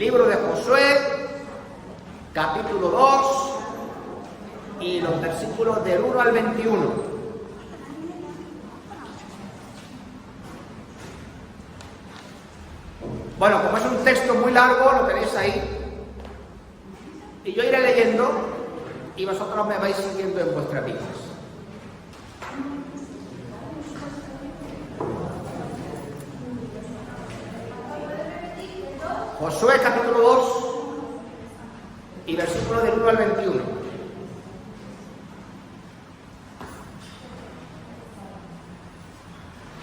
Libro de Josué, capítulo 2, y los versículos del 1 al 21. Bueno, como es un texto muy largo, lo tenéis ahí. Y yo iré leyendo y vosotros me vais siguiendo en vuestras vidas. Josué capítulo 2 y versículos del 1 al 21.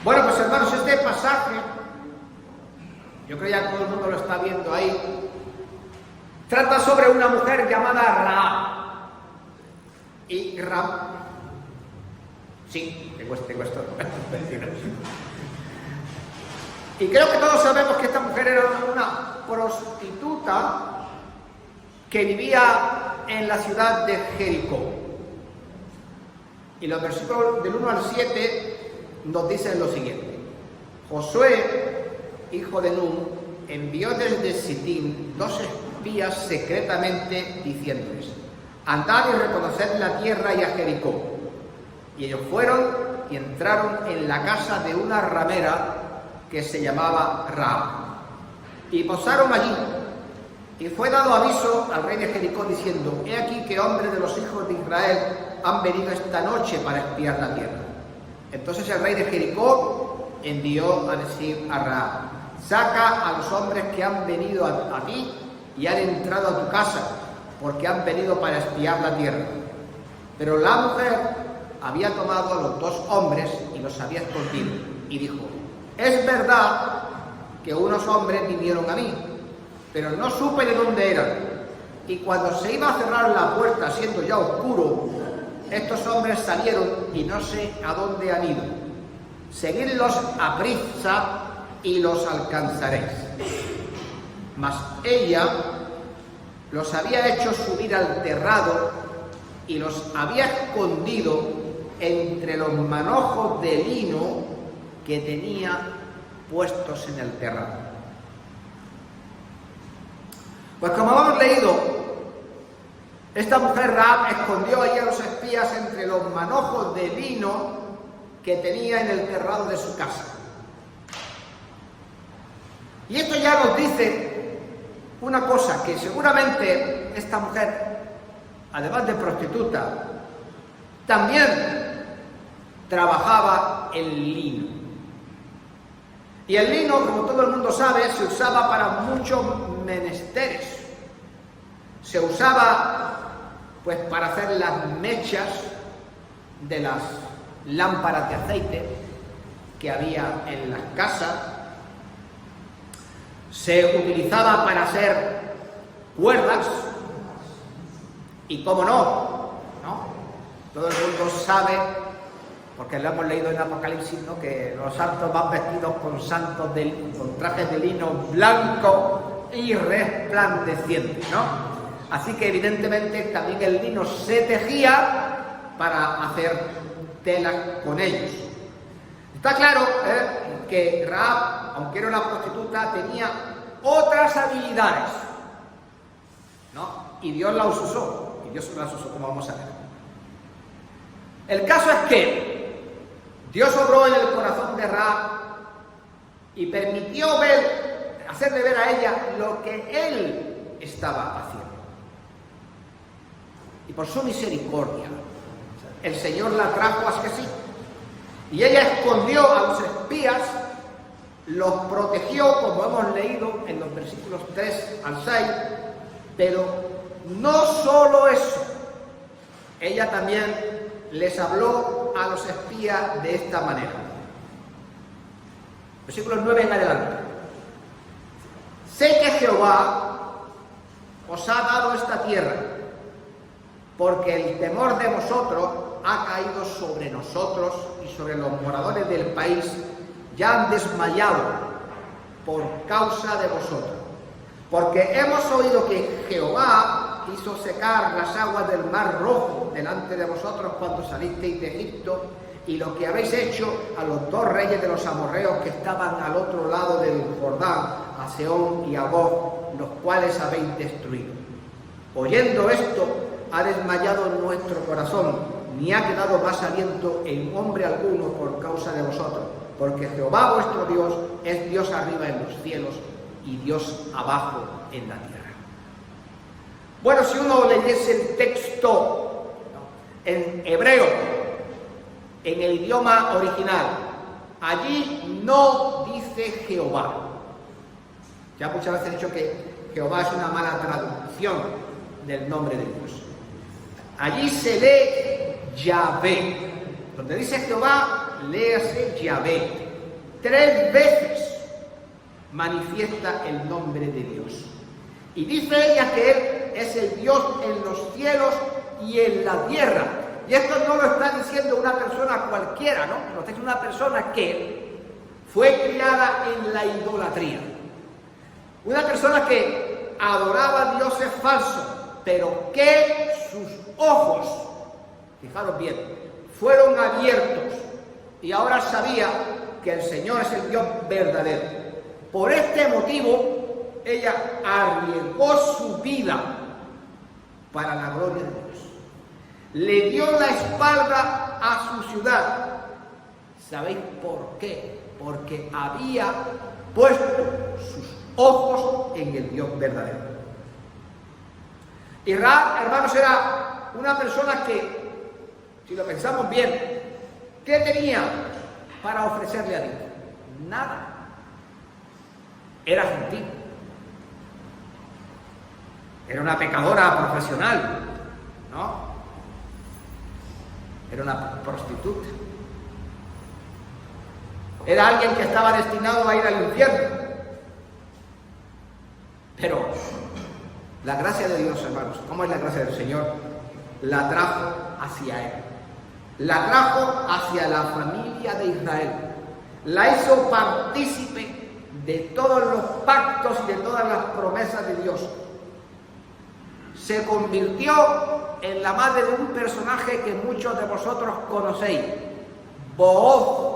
Bueno, pues hermanos, este pasaje, yo creo ya todo el mundo lo está viendo ahí, trata sobre una mujer llamada Rahab. Y Rahab, sí, tengo esto. Y creo que todos sabemos que esta mujer era una prostituta que vivía en la ciudad de Jericó. Y los versículos del 1 al 7 nos dicen lo siguiente. Josué, hijo de Nun, envió desde Sitín 2 espías secretamente diciéndoles: andad y reconoced la tierra y a Jericó. Y ellos fueron y entraron en la casa de una ramera que se llamaba Rahab, y posaron allí. Y fue dado aviso al rey de Jericó diciendo: he aquí que hombres de los hijos de Israel han venido esta noche para espiar la tierra. Entonces el rey de Jericó envió a decir a Rahab: saca a los hombres que han venido a ti y han entrado a tu casa, porque han venido para espiar la tierra. Pero la mujer había tomado a los 2 hombres y los había escondido, y dijo: es verdad que unos hombres vinieron a mí, pero no supe de dónde eran. Y cuando se iba a cerrar la puerta, siendo ya oscuro, estos hombres salieron y no sé a dónde han ido. Seguidlos a prisa y los alcanzaréis. Mas ella los había hecho subir al terrado y los había escondido entre los manojos de lino que tenía puestos en el terrado. Pues como hemos leído, esta mujer Rahab escondió ahí a los espías entre los manojos de lino que tenía en el terrado de su casa. Y esto ya nos dice una cosa, que seguramente esta mujer, además de prostituta, también trabajaba en lino. Y el lino, como todo el mundo sabe, se usaba para muchos menesteres. Se usaba, pues, para hacer las mechas de las lámparas de aceite que había en las casas. Se utilizaba para hacer cuerdas. Y cómo no, todo el mundo sabe, porque lo hemos leído en Apocalipsis, ¿no?, que los santos van vestidos con trajes de lino blanco y resplandeciente, ¿no? Así que evidentemente también el lino se tejía para hacer telas con ellos. Está claro que Rahab, aunque era una prostituta, tenía otras habilidades, ¿no? Y Dios las usó, como vamos a ver. El caso es que Dios obró en el corazón de Rahab y permitió hacerle ver a ella lo que él estaba haciendo. Y por su misericordia, el Señor la trajo a sí. Y ella escondió a los espías, los protegió, como hemos leído en los versículos 3 al 6, pero no solo eso, ella también les habló a los espías de esta manera. Versículos 9 en adelante. Sé que Jehová os ha dado esta tierra, porque el temor de vosotros ha caído sobre nosotros y sobre los moradores del país. Ya han desmayado por causa de vosotros, porque hemos oído que Jehová hizo secar las aguas del Mar Rojo delante de vosotros cuando salisteis de Egipto, y lo que habéis hecho a los 2 reyes de los amorreos que estaban al otro lado del Jordán, a Sehón y a Og, los cuales habéis destruido. Oyendo esto, ha desmayado nuestro corazón, ni ha quedado más aliento en hombre alguno por causa de vosotros, porque Jehová vuestro Dios es Dios arriba en los cielos y Dios abajo en la tierra. Bueno, si uno leyese el texto en hebreo, en el idioma original, allí no dice Jehová. Ya muchas veces he dicho que Jehová es una mala traducción del nombre de Dios. Allí se lee Yahvé. Donde dice Jehová, léase Yahvé. 3 veces manifiesta el nombre de Dios. Y dice ella que Él es el Dios en los cielos y en la tierra. Y esto no lo está diciendo una persona cualquiera, ¿no? Lo está diciendo una persona que fue criada en la idolatría. Una persona que adoraba a dioses falsos, pero que sus ojos, fijaros bien, fueron abiertos y ahora sabía que el Señor es el Dios verdadero. Por este motivo, ella arriesgó su vida para la gloria de Dios. Le dio la espalda a su ciudad. ¿Sabéis por qué? Porque había puesto sus ojos en el Dios verdadero. Y Rahab, hermanos, era una persona que, si lo pensamos bien, ¿qué tenía para ofrecerle a Dios? Nada. Era gentil. Era una pecadora profesional, ¿no? Era una prostituta. Era alguien que estaba destinado a ir al infierno. Pero la gracia de Dios, hermanos, ¿cómo es la gracia del Señor? La trajo hacia Él. La trajo hacia la familia de Israel. La hizo partícipe de todos los pactos y de todas las promesas de Dios. Se convirtió en la madre de un personaje que muchos de vosotros conocéis, Booz.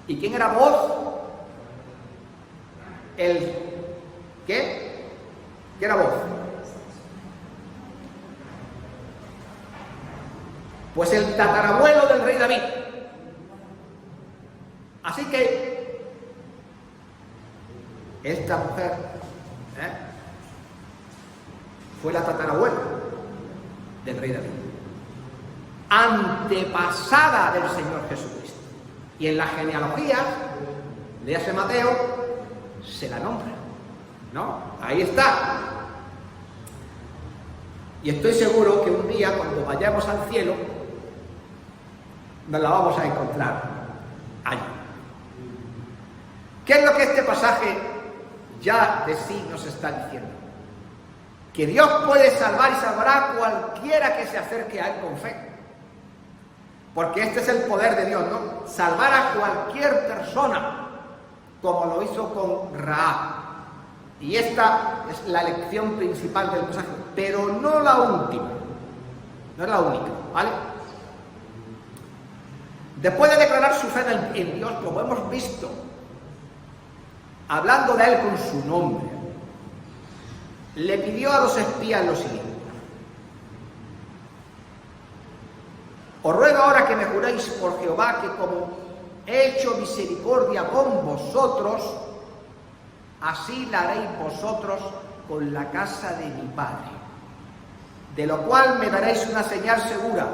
¿Y quién era Booz? ¿Qué era Booz? Pues el tatarabuelo del rey David. Así que esta mujer fue la tatarabuela del rey David, antepasada del Señor Jesucristo. Y en la genealogía, léase Mateo, se la nombra, ¿no? Ahí está. Y estoy seguro que un día, cuando vayamos al cielo, nos la vamos a encontrar allí. ¿Qué es lo que este pasaje ya de sí nos está diciendo? Que Dios puede salvar y salvará a cualquiera que se acerque a Él con fe. Porque este es el poder de Dios, ¿no? Salvar a cualquier persona, como lo hizo con Rahab. Y esta es la lección principal del pasaje, pero no la última. No es la única, ¿vale? Después de declarar su fe en Dios, como hemos visto, hablando de Él con su nombre, le pidió a los espías lo siguiente: os ruego ahora que me juréis por Jehová que como he hecho misericordia con vosotros, así la haréis vosotros con la casa de mi padre, de lo cual me daréis una señal segura,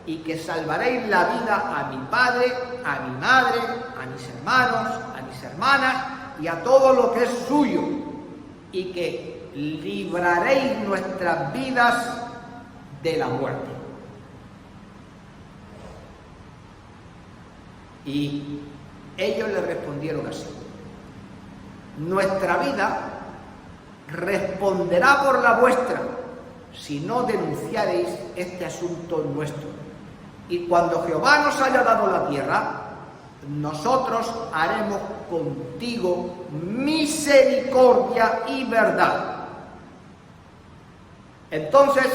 y que salvaréis la vida a mi padre, a mi madre, a mis hermanos, a mis hermanas y a todo lo que es suyo, y que libraréis nuestras vidas de la muerte. Y ellos le respondieron así: nuestra vida responderá por la vuestra si no denunciaréis este asunto nuestro. Y cuando Jehová nos haya dado la tierra, nosotros haremos contigo misericordia y verdad. Entonces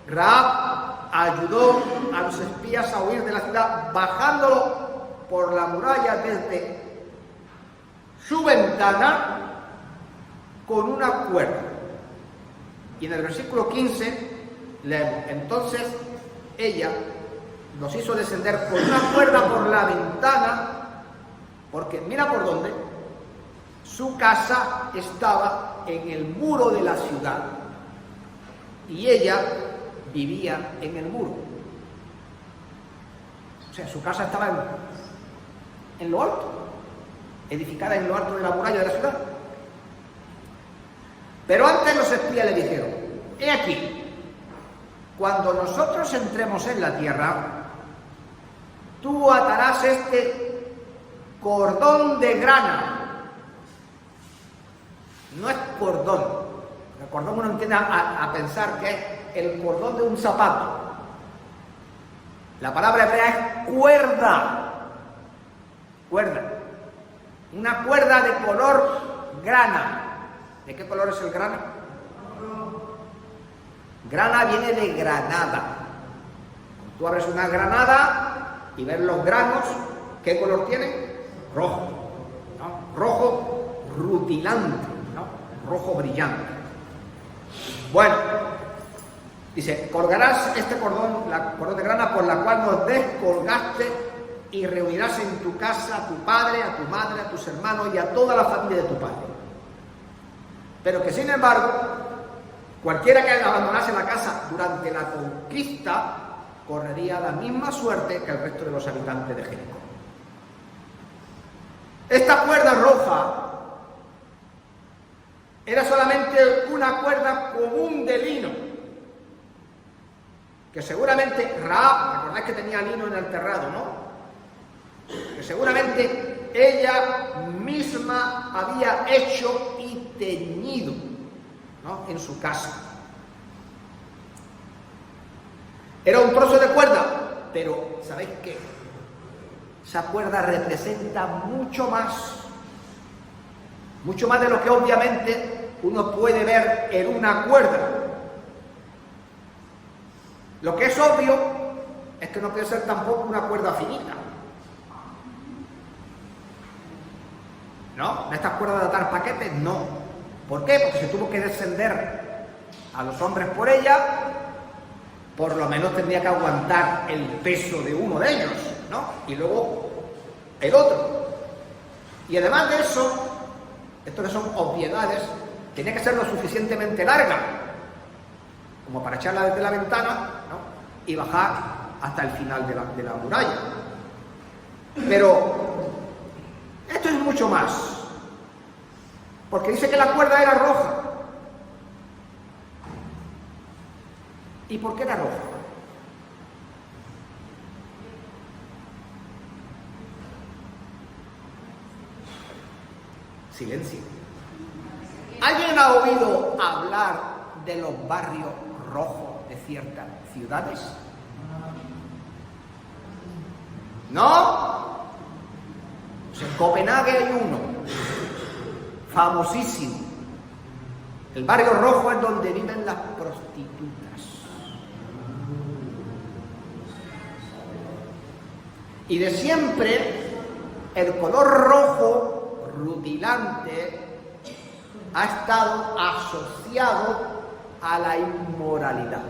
Rahab ayudó a los espías a huir de la ciudad, bajándolo por la muralla desde su ventana con una cuerda. Y en el versículo 15 leemos: entonces ella los hizo descender con una cuerda por la ventana, porque mira por dónde, su casa estaba en el muro de la ciudad y ella vivía en el muro. O sea, su casa estaba en lo alto, edificada en lo alto de la muralla de la ciudad. Pero antes los espías le dijeron: he aquí, cuando nosotros entremos en la tierra, tú atarás este cordón de grana. No es cordón. El cordón uno entiende a pensar que es el cordón de un zapato. La palabra hebrea es cuerda. Cuerda. Una cuerda de color grana. ¿De qué color es el grana? Grana viene de granada. Tú abres una granada y ves los granos. ¿Qué color tiene? Rojo. ¿No? Rojo rutilante, ¿no? Rojo brillante. Bueno, dice: colgarás este cordón de grana por la cual nos descolgaste, y reunirás en tu casa a tu padre, a tu madre, a tus hermanos y a toda la familia de tu padre. Pero que sin embargo, cualquiera que abandonase la casa durante la conquista correría la misma suerte que el resto de los habitantes de Jericó. Esta cuerda roja era solamente una cuerda común de lino, que seguramente Rahab, recordad que tenía lino en el terrado, ¿no? Que seguramente ella misma había hecho y teñido, ¿no?, en su casa. Era un trozo de cuerda, pero ¿sabéis qué? Esa cuerda representa mucho más de lo que obviamente uno puede ver en una cuerda. Lo que es obvio es que no puede ser tampoco una cuerda finita, ¿no? Estas cuerdas de atar paquetes, no. ¿Por qué? Porque se tuvo que descender a los hombres por ella, por lo menos tendría que aguantar el peso de uno de ellos, ¿no? Y luego el otro. Y además de eso, esto que son obviedades, tenía que ser lo suficientemente larga como para echarla desde la ventana, ¿no?, y bajar hasta el final de la muralla. Pero esto es mucho más, porque dice que la cuerda era roja. ¿Y por qué era roja? Silencio. ¿Alguien ha oído hablar de los barrios rojos de ciertas ciudades? ¿No? Pues en Copenhague hay uno, famosísimo. El barrio rojo es donde viven las prostitutas. Y de siempre, el color rojo rutilante ha estado asociado a la inmoralidad.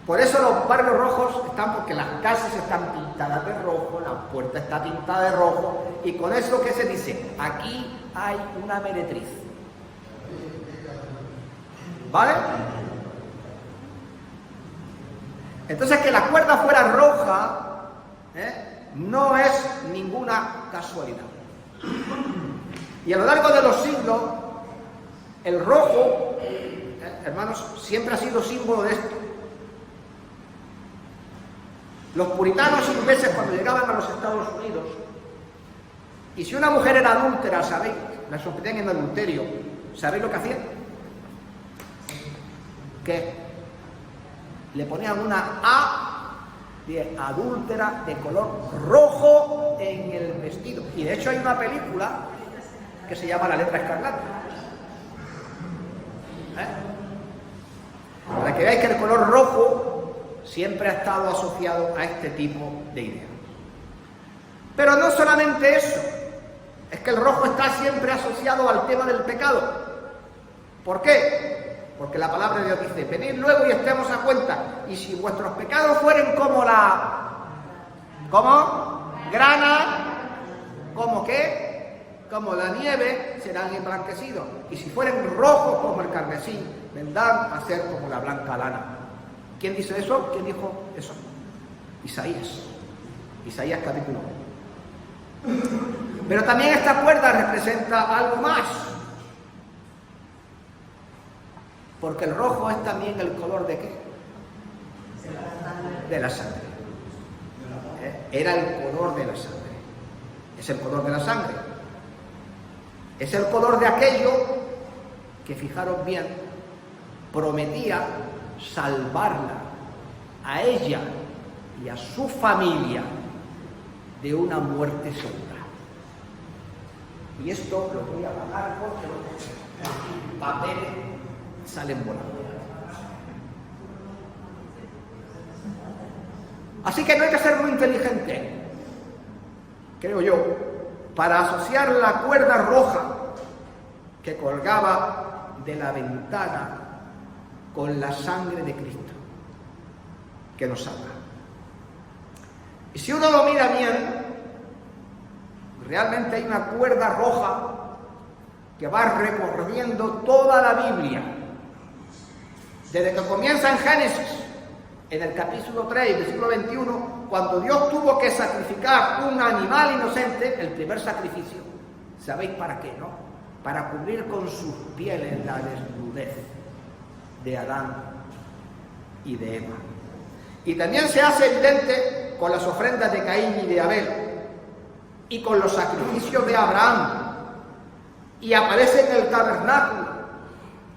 Por eso los barrios rojos están, porque las casas están pintadas de rojo, la puerta está pintada de rojo, y con eso, ¿qué se dice? Aquí hay una meretriz. ¿Vale? Entonces, que la cuerda fuera roja, no es ninguna casualidad. Y a lo largo de los siglos, el rojo, hermanos, siempre ha sido símbolo de esto. Los puritanos ingleses, cuando llegaban a los Estados Unidos, y si una mujer era adúltera, ¿sabéis? La sorprendían en adulterio. ¿Sabéis lo que hacían? Que le ponían una A de adúltera de color rojo en el vestido. Y de hecho hay una película que se llama La letra escarlata. Para que veáis que el color rojo siempre ha estado asociado a este tipo de ideas. Pero no solamente eso, Es que el rojo está siempre asociado al tema del pecado. ¿Por qué? Porque la palabra de Dios dice, venid luego y estemos a cuenta. Y si vuestros pecados fueren como grana, ¿como qué? Como la nieve, serán emblanquecidos. Y si fueren rojos como el carmesí, vendrán a ser como la blanca lana. ¿Quién dice eso? ¿Quién dijo eso? Isaías. Isaías capítulo 1. Pero también esta cuerda representa algo más. Porque el rojo es también el color de ¿qué? De la sangre. Era el color de la sangre. Es el color de la sangre. Es el color de aquello que, fijaros bien, prometía salvarla a ella y a su familia de una muerte segura. Y esto lo voy a apagar porque los papeles salen volando. Así que no hay que ser muy inteligente, creo yo, para asociar la cuerda roja que colgaba de la ventana con la sangre de Cristo que nos salva. Y si uno lo mira bien, realmente hay una cuerda roja que va recorriendo toda la Biblia, desde que comienza en Génesis, en el capítulo 3, versículo 21, cuando Dios tuvo que sacrificar un animal inocente, el primer sacrificio. ¿Sabéis para qué, no? Para cubrir con sus pieles la desnudez de Adán y de Eva. Y también se hace evidente con las ofrendas de Caín y de Abel, y con los sacrificios de Abraham, y aparece en el tabernáculo,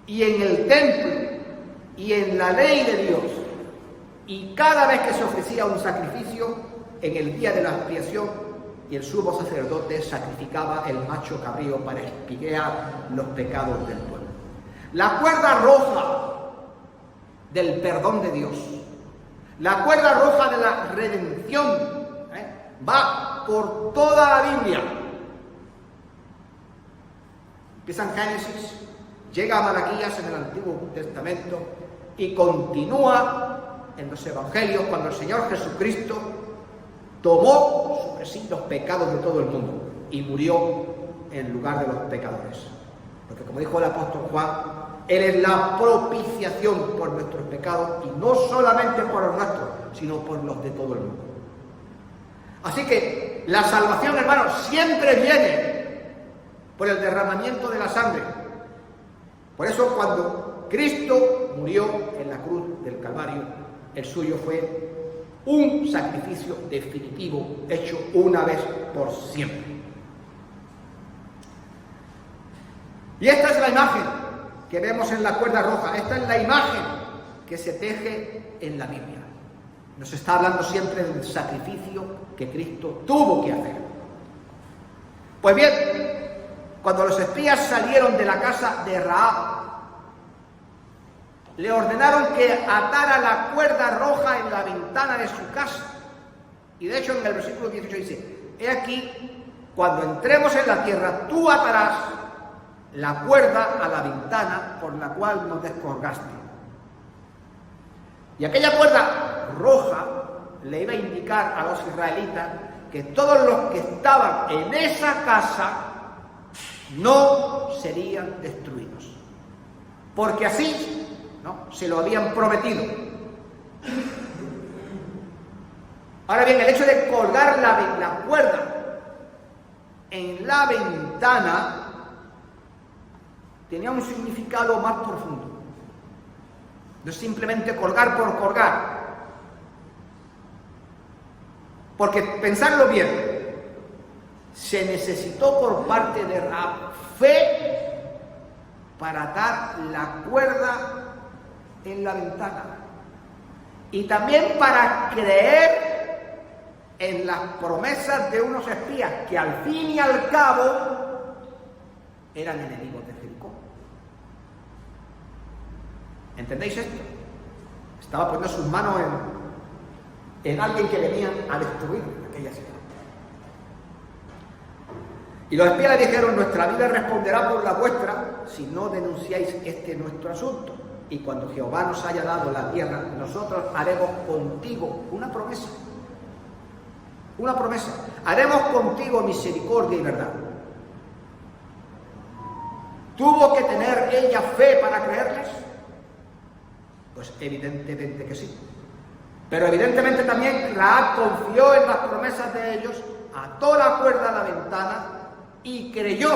y en el templo, y en la ley de Dios. Y cada vez que se ofrecía un sacrificio, en el día de la expiación, y el sumo sacerdote sacrificaba el macho cabrío para expiar los pecados del pueblo. La cuerda roja del perdón de Dios, la cuerda roja de la redención, va por toda la Biblia. Empieza en Génesis, llega a Malaquías en el Antiguo Testamento y continúa en los Evangelios cuando el Señor Jesucristo tomó sobre sí los pecados de todo el mundo y murió en lugar de los pecadores. Porque como dijo el apóstol Juan, Él es la propiciación por nuestros pecados, y no solamente por los nuestros, sino por los de todo el mundo. Así que la salvación, hermanos, siempre viene por el derramamiento de la sangre. Por eso cuando Cristo murió en la cruz del Calvario, el suyo fue un sacrificio definitivo, hecho una vez por siempre. Y esta es la imagen que vemos en la cuerda roja. Esta es la imagen que se teje en la Biblia. Nos está hablando siempre del sacrificio que Cristo tuvo que hacer. Pues bien, cuando los espías salieron de la casa de Rahab, le ordenaron que atara la cuerda roja en la ventana de su casa. Y de hecho en el versículo 18 dice, he aquí, cuando entremos en la tierra, tú atarás la cuerda a la ventana por la cual nos descolgaste. Y aquella cuerda roja le iba a indicar a los israelitas que todos los que estaban en esa casa no serían destruidos, porque así se lo habían prometido. Ahora bien, el hecho de colgar la cuerda en la ventana tenía un significado más profundo. No es simplemente colgar por colgar. Porque, pensadlo bien, se necesitó por parte de Rahab fe para atar la cuerda en la ventana. Y también para creer en las promesas de unos espías que al fin y al cabo eran enemigos de Jericó. ¿Entendéis esto? Estaba poniendo sus manos en alguien que venía a destruir aquella ciudad. Y los espías le dijeron: nuestra vida responderá por la vuestra si no denunciáis este nuestro asunto. Y cuando Jehová nos haya dado la tierra, nosotros haremos contigo una promesa. Una promesa. Haremos contigo misericordia y verdad. ¿Tuvo que tener ella fe para creerles? Pues evidentemente que sí. Pero evidentemente también Rahab confió en las promesas de ellos, ató la cuerda a la ventana y creyó,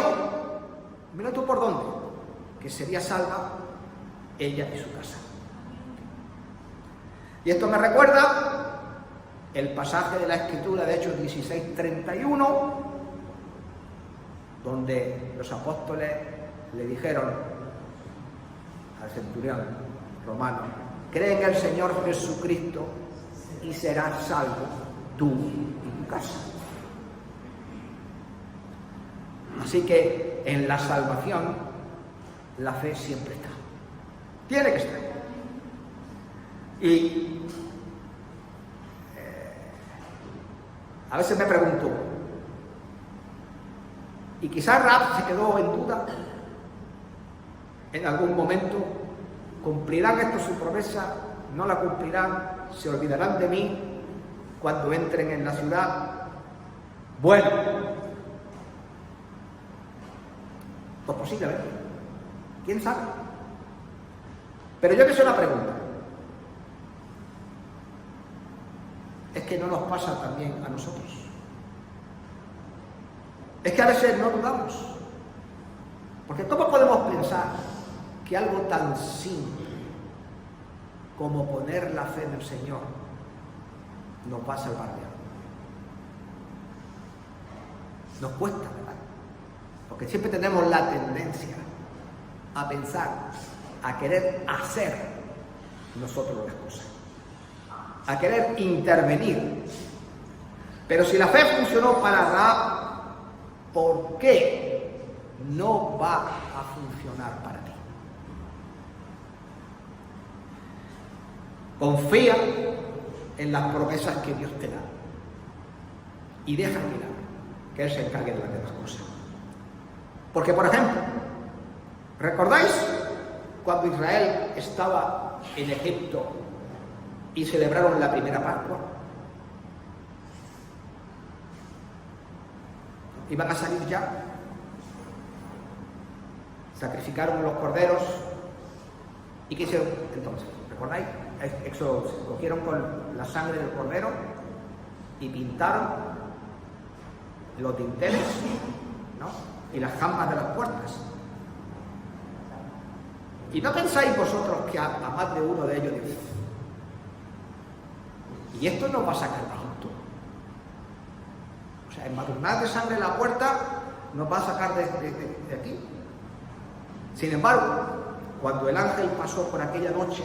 mira tú por dónde, que sería salva ella y su casa. Y esto me recuerda el pasaje de la Escritura de Hechos 16:31, donde los apóstoles le dijeron al centurión romano: cree en el Señor Jesucristo y serás salvo tú y tu casa. Así que en la salvación la fe siempre está. Tiene que estar. Y a veces me pregunto, y quizás Rahab se quedó en duda en algún momento: ¿cumplirán esto su promesa? ¿No la cumplirán? ¿Se olvidarán de mí cuando entren en la ciudad? Bueno, pues posiblemente, quién sabe. Pero yo me hice una pregunta: ¿es que no nos pasa también a nosotros? Es que a veces no dudamos, porque ¿cómo podemos pensar que algo tan simple como poner la fe en el Señor nos va a salvar de algo? Nos cuesta, ¿verdad? Porque siempre tenemos la tendencia a pensar, a querer hacer nosotros las cosas, a querer intervenir. Pero si la fe funcionó para Rahab, ¿por qué no va a funcionar para ti? Confía en las promesas que Dios te da y deja que Él se encargue de las demás cosas. Porque, por ejemplo, ¿recordáis cuando Israel estaba en Egipto y celebraron la primera Pascua? Iban a salir ya, sacrificaron los corderos. ¿Y qué hicieron entonces? ¿Recordáis? Cogieron con la sangre del cordero y pintaron los dinteles, ¿no?, y las jambas de las puertas. ¿Y no pensáis vosotros que a más de uno de ellos dice: ¿y esto nos va a sacar de Egipto? O sea, embadurnar de sangre la puerta nos va a sacar de aquí. Sin embargo, cuando el ángel pasó por aquella noche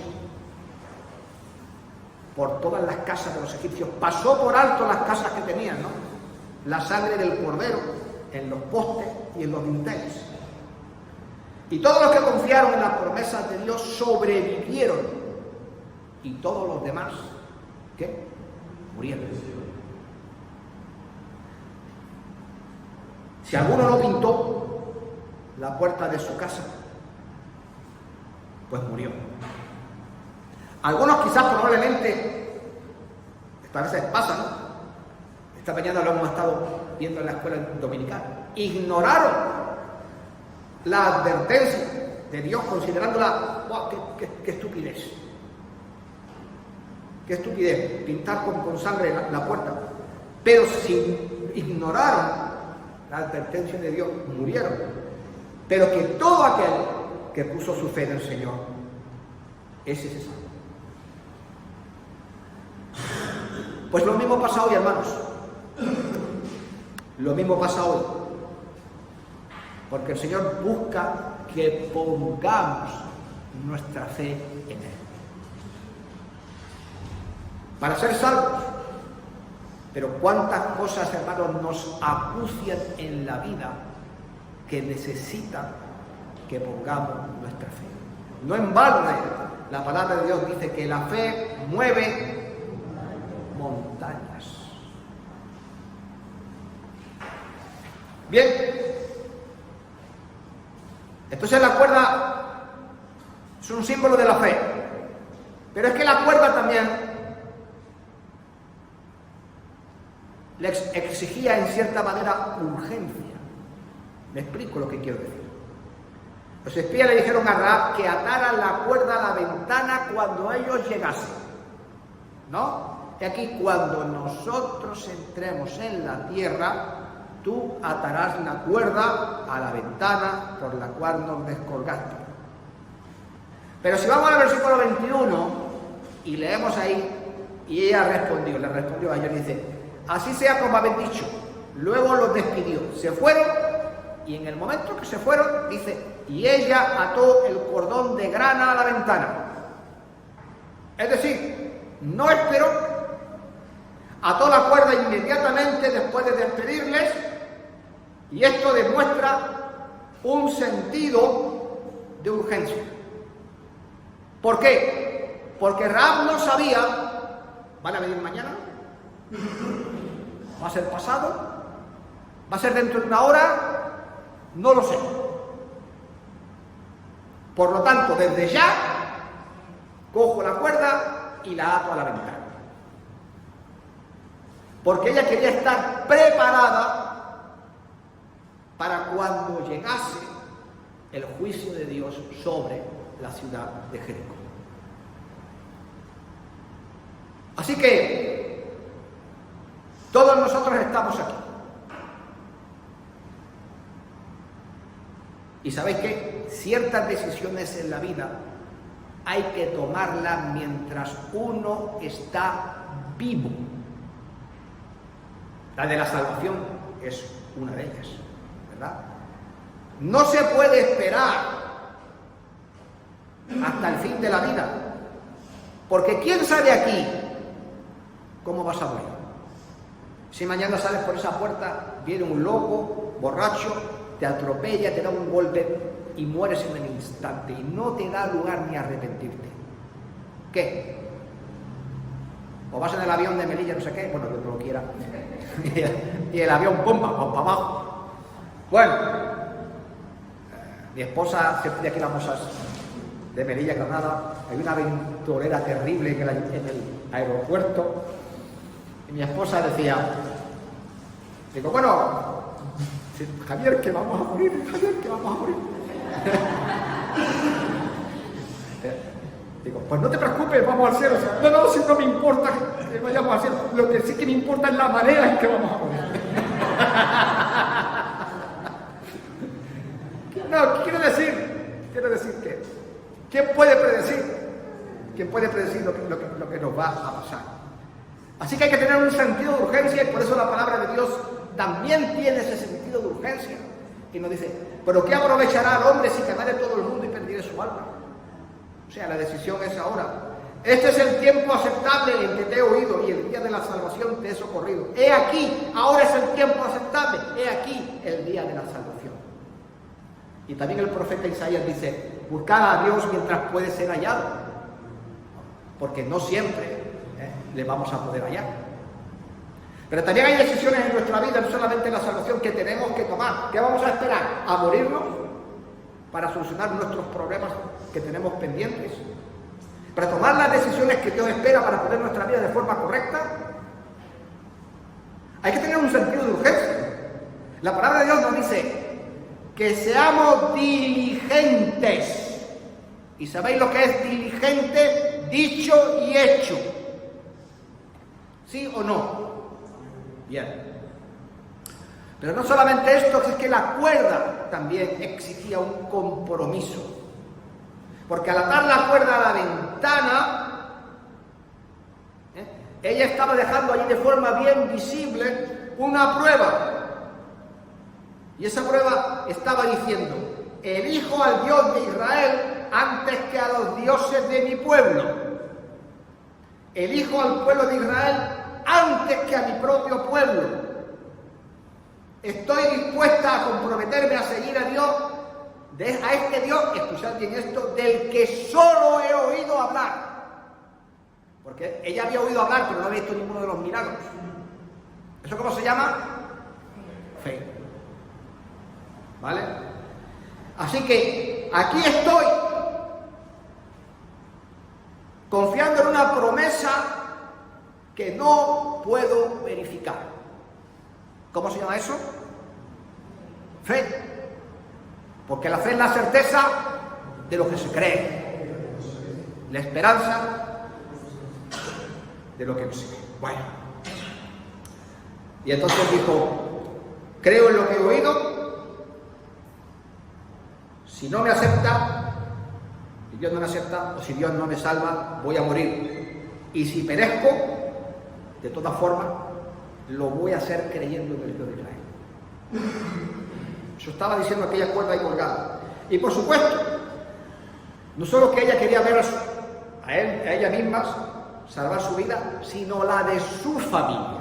por todas las casas de los egipcios, pasó por alto las casas que tenían, ¿no?, la sangre del cordero en los postes y en los dinteles. Y todos los que confiaron en las promesas de Dios sobrevivieron. Y todos los demás, ¿qué? Murieron. Si alguno no pintó la puerta de su casa, pues murió. Algunos quizás probablemente, esta veces pasa, ¿no? Esta mañana lo hemos estado viendo en la escuela dominical. Ignoraron la advertencia de Dios, considerándola, ¡wow!, qué estupidez. Qué estupidez, pintar con sangre la puerta. Pero si ignoraron la advertencia de Dios, murieron. Pero que todo aquel que puso su fe en el Señor, ese se salva. Pues lo mismo pasa hoy, hermanos. Lo mismo pasa hoy. Porque el Señor busca que pongamos nuestra fe en Él. Para ser salvos. Pero cuántas cosas, hermanos, nos acucian en la vida que necesitan que pongamos nuestra fe. No en balde, la palabra de Dios dice que la fe mueve montañas. Bien. Entonces la cuerda es un símbolo de la fe. Pero es que la cuerda también le exigía en cierta manera urgencia. Me explico lo que quiero decir. Los espías le dijeron a Rahab que ataran la cuerda a la ventana cuando ellos llegasen. ¿No? Y aquí, cuando nosotros entremos en la tierra, tú atarás la cuerda a la ventana por la cual nos descolgaste. Pero si vamos al versículo 21 y leemos ahí, y ella le respondió a ellos, dice: así sea como habéis dicho. Luego los despidió, se fueron, y en el momento que se fueron, dice, y ella ató el cordón de grana a la ventana. Es decir, no esperó, ató la cuerda inmediatamente después de despedirles, y esto demuestra un sentido de urgencia. ¿Por qué? Porque Rahab no sabía, ¿van a venir mañana? ¿Va a ser pasado? ¿Va a ser dentro de una hora? No lo sé. Por lo tanto, desde ya, cojo la cuerda y la ato a la ventana. Porque ella quería estar preparada para cuando llegase el juicio de Dios sobre la ciudad de Jericó. Así que todos nosotros estamos aquí. Y sabéis que ciertas decisiones en la vida hay que tomarlas mientras uno está vivo. La de la salvación es una de ellas, ¿verdad? No se puede esperar hasta el fin de la vida, porque ¿quién sabe aquí cómo vas a morir? Si mañana sales por esa puerta, viene un loco, borracho, te atropella, te da un golpe y mueres en el instante y no te da lugar ni a arrepentirte. ¿Qué? O vas en el avión de Melilla, no sé qué, bueno, que lo quiera, y el avión pompa, para abajo. Bueno, mi esposa se pide aquí las mozas de Melilla, Granada. Hay una aventurera terrible en el aeropuerto, y mi esposa decía, digo, bueno, Javier, que vamos a morir, Javier, que vamos a morir. Digo, pues no te preocupes, vamos al cielo. No, si no me importa que vayamos al cielo, lo que sí que me importa es la manera en que vamos a morir. No, quiero decir que, ¿quién puede predecir? ¿Quién puede predecir lo que nos va a pasar? Así que hay que tener un sentido de urgencia, y por eso la palabra de Dios también tiene ese sentido de urgencia. Y nos dice, ¿pero qué aprovechará al hombre si ganare todo el mundo y perdiere su alma? O sea, la decisión es ahora. Este es el tiempo aceptable en que te he oído, y el día de la salvación te he socorrido. He aquí, ahora es el tiempo aceptable. He aquí el día de la salvación. Y también el profeta Isaías dice, buscad a Dios mientras puede ser hallado, porque no siempre le vamos a poder hallar. Pero también hay decisiones en nuestra vida, no solamente en la salvación, que tenemos que tomar. ¿Qué vamos a esperar? ¿A morirnos para solucionar nuestros problemas que tenemos pendientes? ¿Para tomar las decisiones que Dios espera para poner nuestra vida de forma correcta? Hay que tener un sentido de urgencia. La palabra de Dios nos dice que seamos diligentes. ¿Y sabéis lo que es diligente? Dicho y hecho. ¿Sí o no? Bien. Pero no solamente esto, es que la cuerda también exigía un compromiso. Porque al atar la cuerda a la ventana, ella estaba dejando allí de forma bien visible una prueba. Y esa prueba estaba diciendo, elijo al Dios de Israel antes que a los dioses de mi pueblo. Elijo al pueblo de Israel antes que a mi propio pueblo. Estoy dispuesta a comprometerme a seguir a Dios, a este Dios, escuchad bien esto, del que solo he oído hablar. Porque ella había oído hablar, pero no había visto ninguno de los milagros. ¿Eso cómo se llama? Fe. ¿Vale? Así que aquí estoy, confiando en una promesa que no puedo verificar. ¿Cómo se llama eso? Fe. Porque la fe es la certeza de lo que se cree, la esperanza de lo que no se ve. Bueno, y entonces dijo: creo en lo que he oído, si no me acepta, si Dios no me acepta, o si Dios no me salva, voy a morir, y si perezco, de todas formas, lo voy a hacer creyendo en el Dios de Israel. Eso estaba diciendo aquella cuerda ahí colgada. Y por supuesto, no solo que ella quería ver a ella misma salvar su vida, sino la de su familia.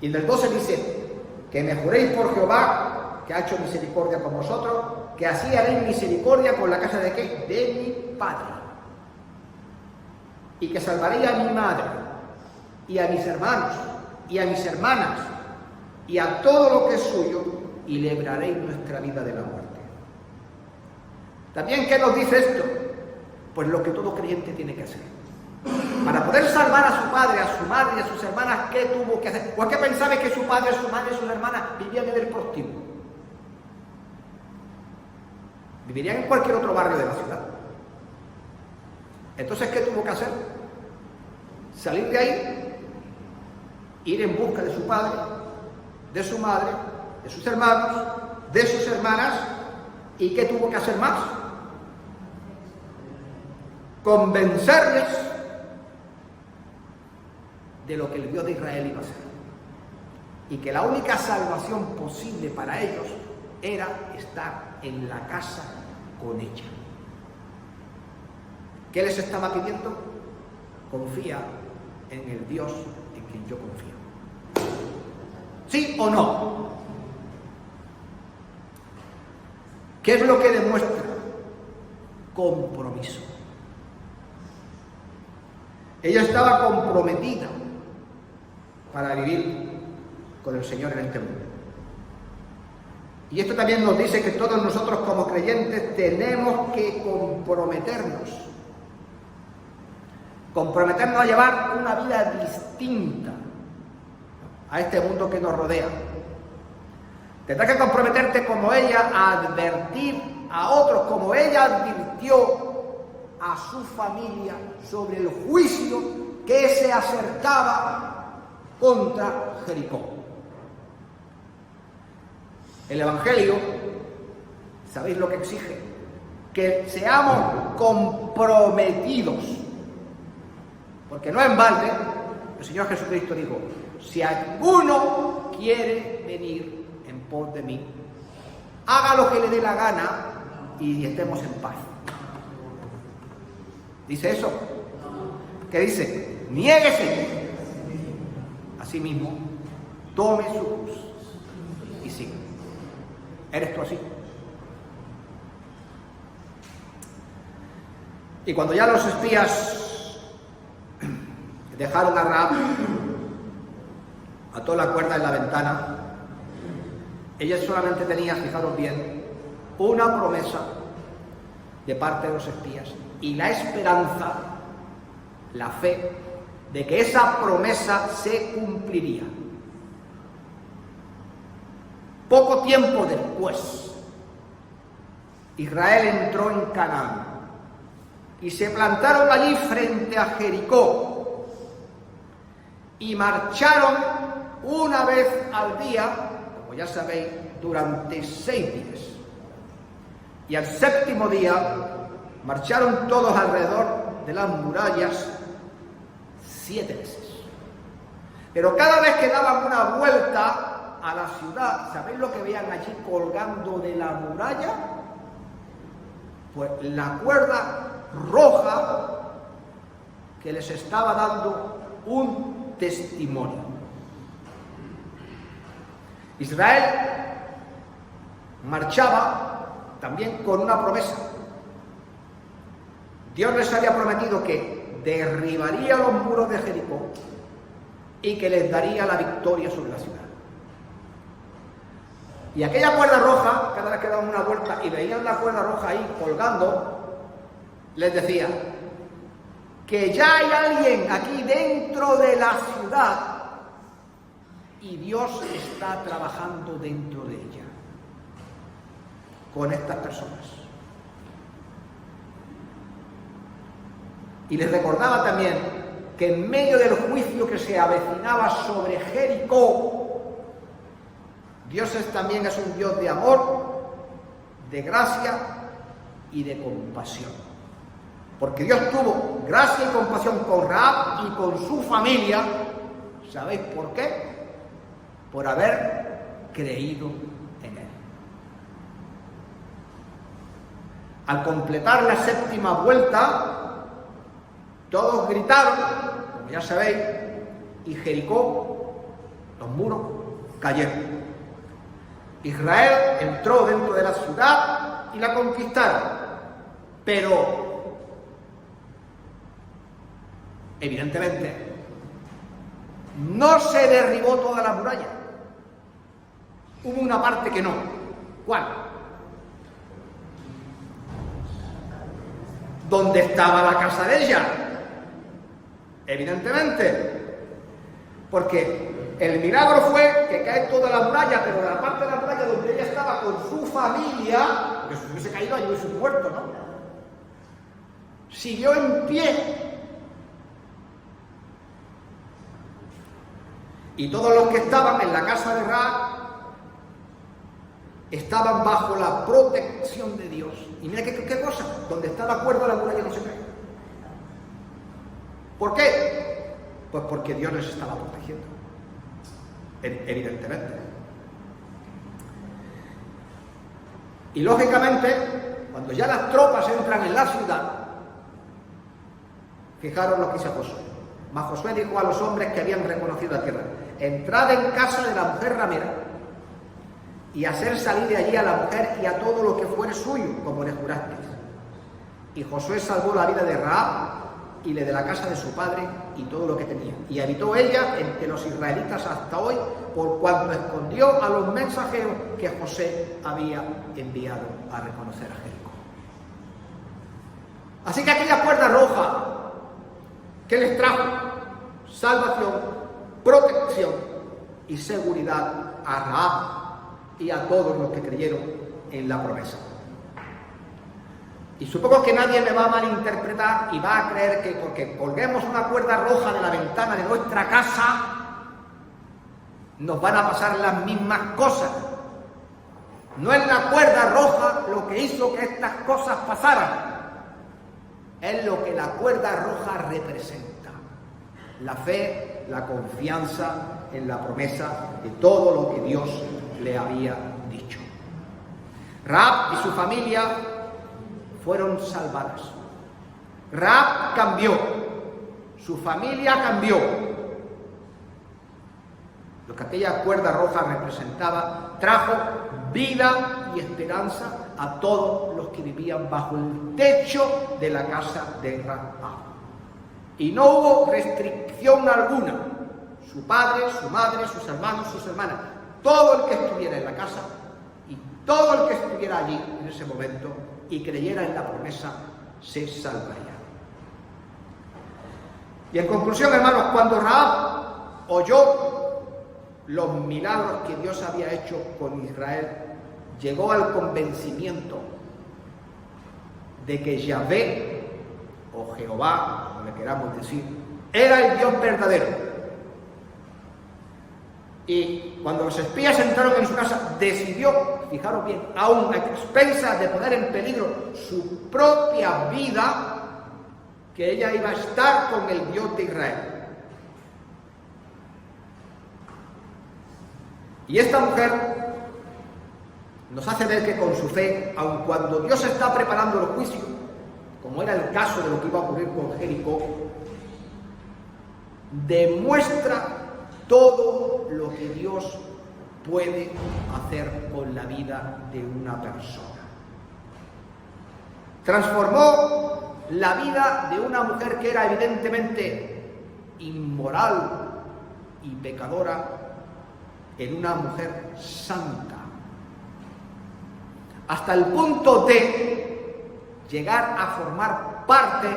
Y en el 12 dice: que me juréis por Jehová, que ha hecho misericordia con vosotros, que así haréis misericordia con la casa de ¿qué? De mi padre. Y que salvaré a mi madre, y a mis hermanos, y a mis hermanas, y a todo lo que es suyo, y libraréis nuestra vida de la muerte. También, ¿qué nos dice esto? Pues lo que todo creyente tiene que hacer. Para poder salvar a su padre, a su madre y a sus hermanas, ¿qué tuvo que hacer? ¿O es que pensaba que su padre, su madre y sus hermanas vivían en el prostíbulo? Vivirían en cualquier otro barrio de la ciudad. Entonces, ¿qué tuvo que hacer? Salir de ahí, ir en busca de su padre, de su madre, de sus hermanos, de sus hermanas. ¿Y qué tuvo que hacer más? Convencerles de lo que el Dios de Israel iba a hacer, y que la única salvación posible para ellos era estar en la casa con ella. ¿Qué les estaba pidiendo? Confía en el Dios en quien yo confío. ¿Sí o no? ¿Qué es lo que demuestra? Compromiso. Ella estaba comprometida para vivir con el Señor en este mundo. Y esto también nos dice que todos nosotros como creyentes tenemos que comprometernos a llevar una vida distinta a este mundo que nos rodea. Tendrás que comprometerte como ella a advertir a otros, como ella advirtió a su familia sobre el juicio que se acercaba contra Jericó. El Evangelio, ¿sabéis lo que exige? Que seamos comprometidos. Porque no en balde, el Señor Jesucristo dijo: si alguno quiere venir en pos de mí, haga lo que le dé la gana y estemos en paz. ¿Dice eso? ¿Qué dice? Niéguese a sí mismo, tome su cruz y siga. ¿Eres tú así? Y cuando ya los espías dejaron a Rahab, ató la cuerda en la ventana, ella solamente tenía, fijaros bien, una promesa de parte de los espías y la esperanza, la fe de que esa promesa se cumpliría. Poco tiempo después, Israel entró en Canaán y se plantaron allí frente a Jericó y marcharon una vez al día, como ya sabéis, durante 6 días. Y al 7º día marcharon todos alrededor de las murallas 7 veces. Pero cada vez que daban una vuelta a la ciudad, ¿sabéis lo que veían allí colgando de la muralla? Pues la cuerda roja que les estaba dando un testimonio. Israel marchaba también con una promesa. Dios les había prometido que derribaría los muros de Jericó y que les daría la victoria sobre la ciudad. Y aquella cuerda roja, cada vez que daban una vuelta y veían la cuerda roja ahí colgando, les decía que ya hay alguien aquí dentro de la ciudad y Dios está trabajando dentro de ella, con estas personas. Y les recordaba también que en medio del juicio que se avecinaba sobre Jericó, Dios también es un Dios de amor, de gracia y de compasión. Porque Dios tuvo gracia y compasión con Rahab y con su familia. ¿Sabéis por qué? Por haber creído en Él. Al completar la séptima vuelta, todos gritaron, como ya sabéis, y Jericó, los muros, cayeron. Israel entró dentro de la ciudad y la conquistaron, pero evidentemente no se derribó toda la muralla. Hubo una parte que no. ¿Cuál? ¿Dónde estaba la casa de ella? Evidentemente, porque el milagro fue que cae toda la muralla, pero de la parte de la muralla donde ella estaba con su familia, porque si hubiese caído allí hubiese muerto, ¿no? Siguió en pie. Y todos los que estaban en la casa de Rahab estaban bajo la protección de Dios. Y mira qué cosa, donde está la cuerda la muralla no se cae. ¿Por qué? Pues porque Dios les estaba protegiendo. Evidentemente. Y lógicamente, cuando ya las tropas entran en la ciudad, fijaros lo que hizo Josué. Mas Josué dijo a los hombres que habían reconocido la tierra: entrad en casa de la mujer ramera y hacer salir de allí a la mujer y a todo lo que fuere suyo, como le jurasteis. Y Josué salvó la vida de Rahab y le de la casa de su padre y todo lo que tenía. Y habitó ella entre los israelitas hasta hoy, por cuanto escondió a los mensajeros que José había enviado a reconocer a Jericó. Así que aquella puerta roja que les trajo salvación, protección y seguridad a Rahab y a todos los que creyeron en la promesa. Y supongo que nadie me va a malinterpretar y va a creer que porque colguemos una cuerda roja de la ventana de nuestra casa nos van a pasar las mismas cosas. No es la cuerda roja lo que hizo que estas cosas pasaran, es lo que la cuerda roja representa: la fe, la confianza en la promesa de todo lo que Dios le había dicho. Rahab y su familia fueron salvadas. Rahab cambió, su familia cambió. Lo que aquella cuerda roja representaba trajo vida y esperanza a todos los que vivían bajo el techo de la casa de Rahab. Y no hubo restricción alguna. Su padre, su madre, sus hermanos, sus hermanas, todo el que estuviera en la casa y todo el que estuviera allí en ese momento y creyera en la promesa, se salvaría. Y en conclusión, hermanos, cuando Rahab oyó los milagros que Dios había hecho con Israel, llegó al convencimiento de que Yahvé, o Jehová, como le queramos decir, era el Dios verdadero. Y cuando los espías entraron en su casa, decidió, fijaros bien, aún a expensas de poner en peligro su propia vida, que ella iba a estar con el Dios de Israel. Y esta mujer nos hace ver que con su fe, aun cuando Dios está preparando el juicio, como era el caso de lo que iba a ocurrir con Jericó, demuestra todo lo que Dios puede hacer con la vida de una persona. Transformó la vida de una mujer que era evidentemente inmoral y pecadora en una mujer santa, hasta el punto de llegar a formar parte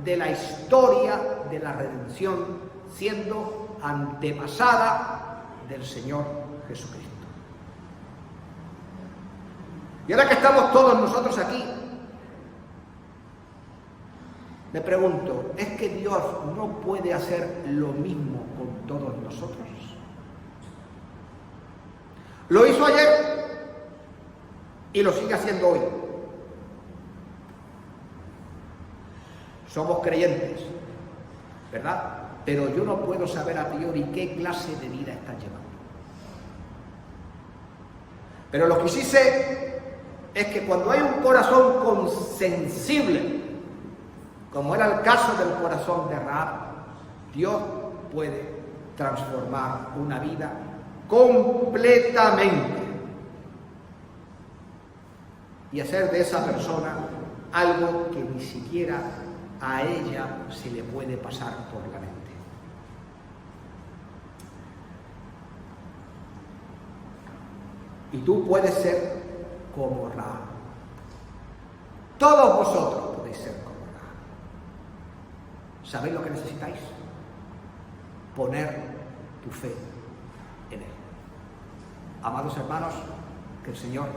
de la historia de la redención, siendo antepasada del Señor Jesucristo. Y ahora que estamos todos nosotros aquí, me pregunto, ¿es que Dios no puede hacer lo mismo con todos nosotros? Lo hizo ayer y lo sigue haciendo hoy. Somos creyentes, ¿verdad? Pero yo no puedo saber a priori qué clase de vida están llevando. Pero lo que sí sé es que cuando hay un corazón consensible, como era el caso del corazón de Rahab, Dios puede transformar una vida completamente y hacer de esa persona algo que ni siquiera a ella se le puede pasar por la mente. Y tú puedes ser como Rahab. Todos vosotros podéis ser como Rahab. ¿Sabéis lo que necesitáis? Poner tu fe en Él. Amados hermanos, que el Señor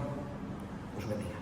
os bendiga.